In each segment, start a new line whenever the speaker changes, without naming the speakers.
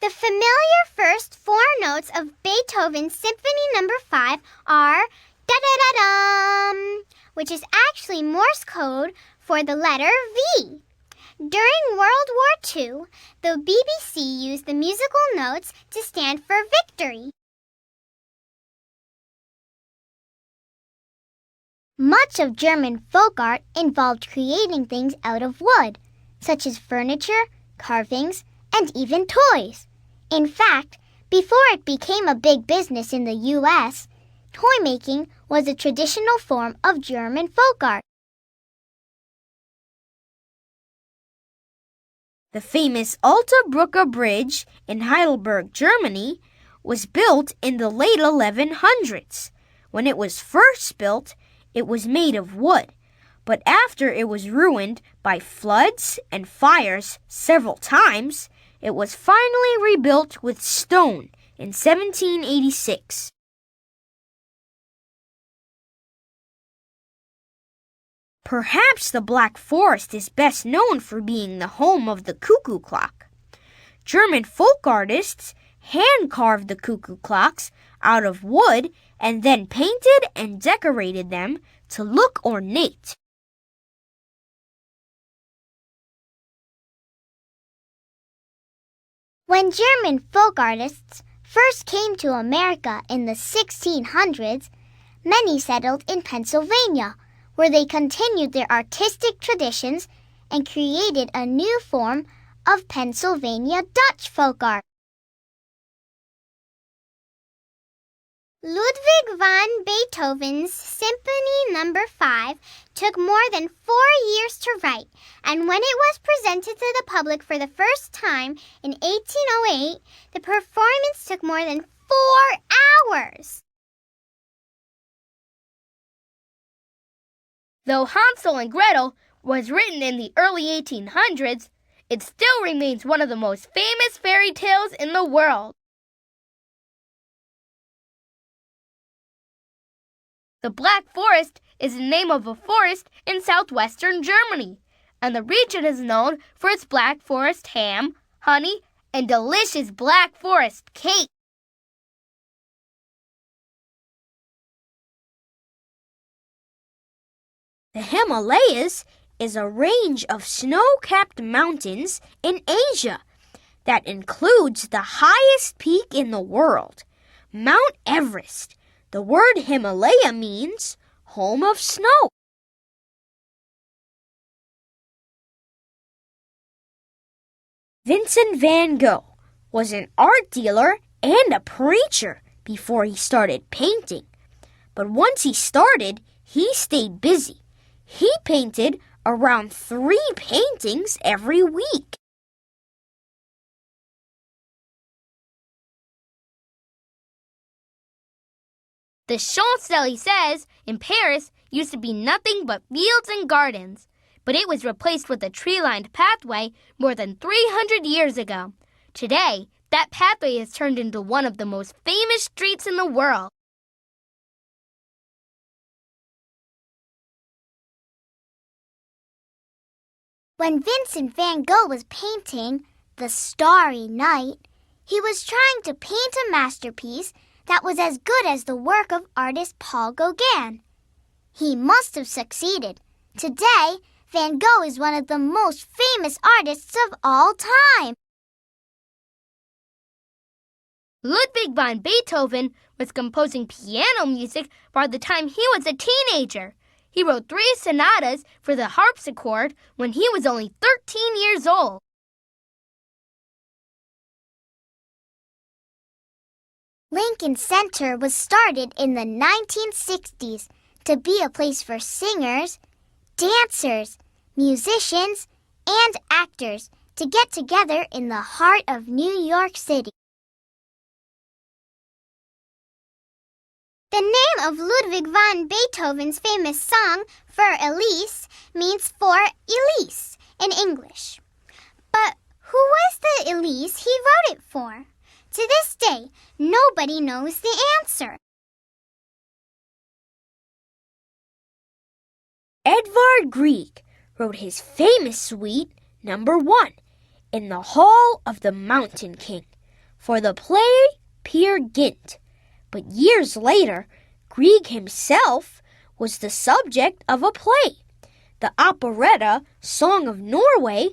The familiar first four notes of Beethoven's Symphony No. 5 are da-da-da-dum, which is actually Morse code for the letter V. During World War II, the BBC used the musical notes to stand for victory. Much of German folk art involved creating things out of wood, such as furniture, carvings, and even toys. In fact, before it became a big business in the U.S., toy making was a traditional form of German folk art.
The famous Alta Brücke Bridge in Heidelberg, Germany, was built in the late 1100s. When it was first built, it was made of wood, but after it was ruined by floods and fires several times, it was finally rebuilt with stone in 1786. Perhaps the Black Forest is best known for being the home of the cuckoo clock. German folk artists hand-carved the cuckoo clocks out of wood and then painted and decorated them to look ornate.
When German folk artists first came to America in the 1600s, many settled in Pennsylvania, where they continued their artistic traditions and created a new form of Pennsylvania Dutch folk art. Ludwig van Beethoven's Symphony No. 5 took more than 4 years to write, and when it was presented to the public for the first time in 1808, the performance took more than 4 hours.
Though Hansel and Gretel was written in the early 1800s, it still remains one of the most famous fairy tales in the world. The Black Forest is the name of a forest in southwestern Germany, and the region is known for its Black Forest ham, honey, and delicious Black Forest cake.
The Himalayas is a range of snow-capped mountains in Asia that includes the highest peak in the world, Mount Everest. The word Himalaya means home of snow. Vincent van Gogh was an art dealer and a preacher before he started painting. But once he started, he stayed busy. He painted around 3 paintings every week.
The Champs-Élysées in Paris used to be nothing but fields and gardens, but it was replaced with a tree-lined pathway more than 300 years ago. Today, that pathway has turned into one of the most famous streets in the world.
When Vincent van Gogh was painting The Starry Night, he was trying to paint a masterpiece that was as good as the work of artist Paul Gauguin. He must have succeeded. Today, Van Gogh is one of the most famous artists of all time.
Ludwig van Beethoven was composing piano music by the time he was a teenager. He wrote 3 sonatas for the harpsichord when he was only 13 years old.
Lincoln Center was started in the 1960s to be a place for singers, dancers, musicians, and actors to get together in the heart of New York City. The name of Ludwig van Beethoven's famous song, Für Elise, means for Elise in English. But who was the Elise he wrote it for? To this day, nobody knows the answer.
Edvard Grieg wrote his famous suite, No. 1, in the Hall of the Mountain King. for the play Peer Gynt. But years later, Grieg himself was the subject of a play. The operetta Song of Norway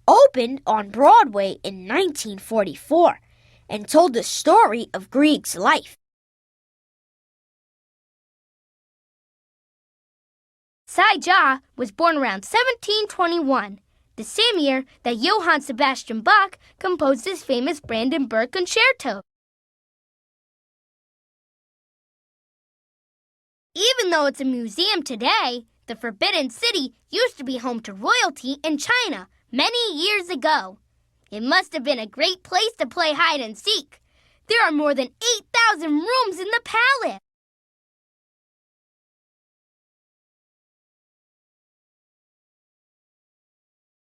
opened on Broadway in 1944 and told the story of Grieg's life.
Saja was born around 1721, the same year that Johann Sebastian Bach composed his famous Brandenburg Concerto. Even though it's a museum today, the Forbidden City used to be home to royalty in China many years ago. It must have been a great place to play hide and seek. There are more than 8,000 rooms in the palace.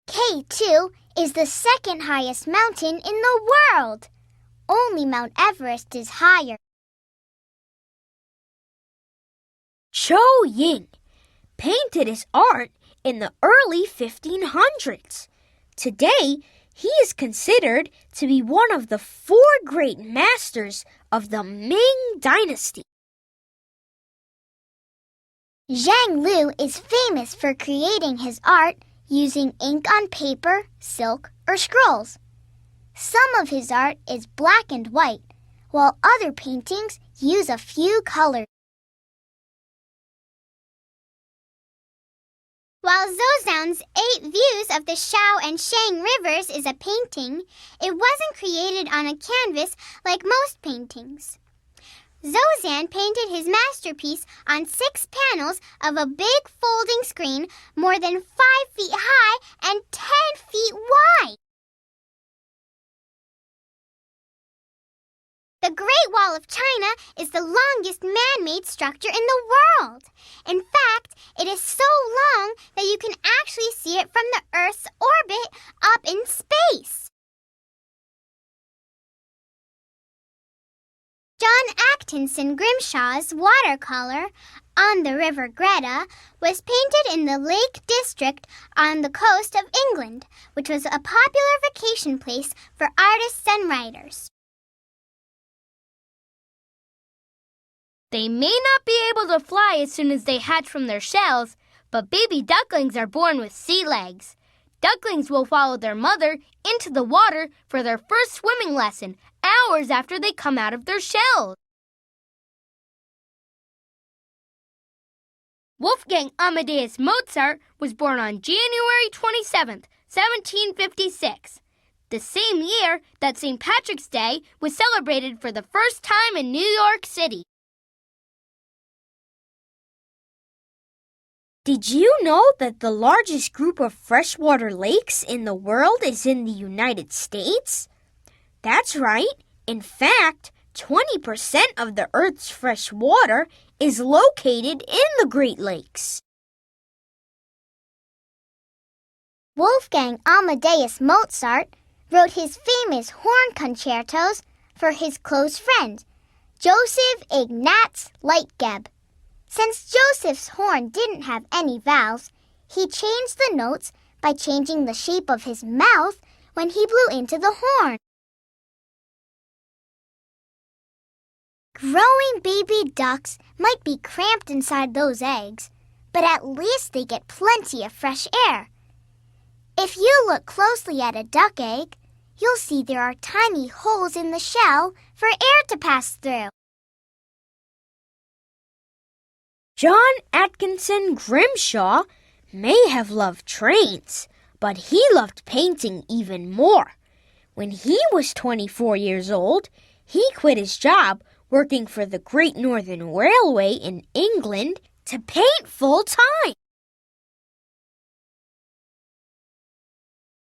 K2 is the second highest mountain in the world. Only Mount Everest is higher.
Zhou Ying painted his art in the early 1500s. Today, he is considered to be one of the 4 great masters of the Ming Dynasty.
Zhang Lu is famous for creating his art using ink on paper, silk, or scrolls. Some of his art is black and white, while other paintings use a few colors. While Zhou 8 Views of the Shao and Shang Rivers is a painting, it wasn't created on a canvas like most paintings. Zhou painted his masterpiece on 6 panels of a big folding screen more than 5 feet high and 10 feet wide. The Great Wall of China is the longest man-made structure in the world. In fact, it is so long that you can actually see it from the Earth's orbit up in space. John Atkinson Grimshaw's watercolor, On the River Greta, was painted in the Lake District on the coast of England, which was a popular vacation place for artists and writers.
They may not be able to fly as soon as they hatch from their shells, but baby ducklings are born with sea legs. Ducklings will follow their mother into the water for their first swimming lesson hours after they come out of their shells. Wolfgang Amadeus Mozart was born on January 27, 1756, the same year that St. Patrick's Day was celebrated for the first time in New York City.
Did you know that the largest group of freshwater lakes in the world is in the United States? That's right. In fact, 20% of the Earth's fresh water is located in the Great Lakes.
Wolfgang Amadeus Mozart wrote his famous horn concertos for his close friend, Joseph Ignaz Leitgeb. Since Joseph's horn didn't have any valves, he changed the notes by changing the shape of his mouth when he blew into the horn. Growing baby ducks might be cramped inside those eggs, but at least they get plenty of fresh air. If you look closely at a duck egg, you'll see there are tiny holes in the shell for air to pass through.
John Atkinson Grimshaw may have loved trains, but he loved painting even more. When he was 24 years old, he quit his job working for the Great Northern Railway in England to paint full-time.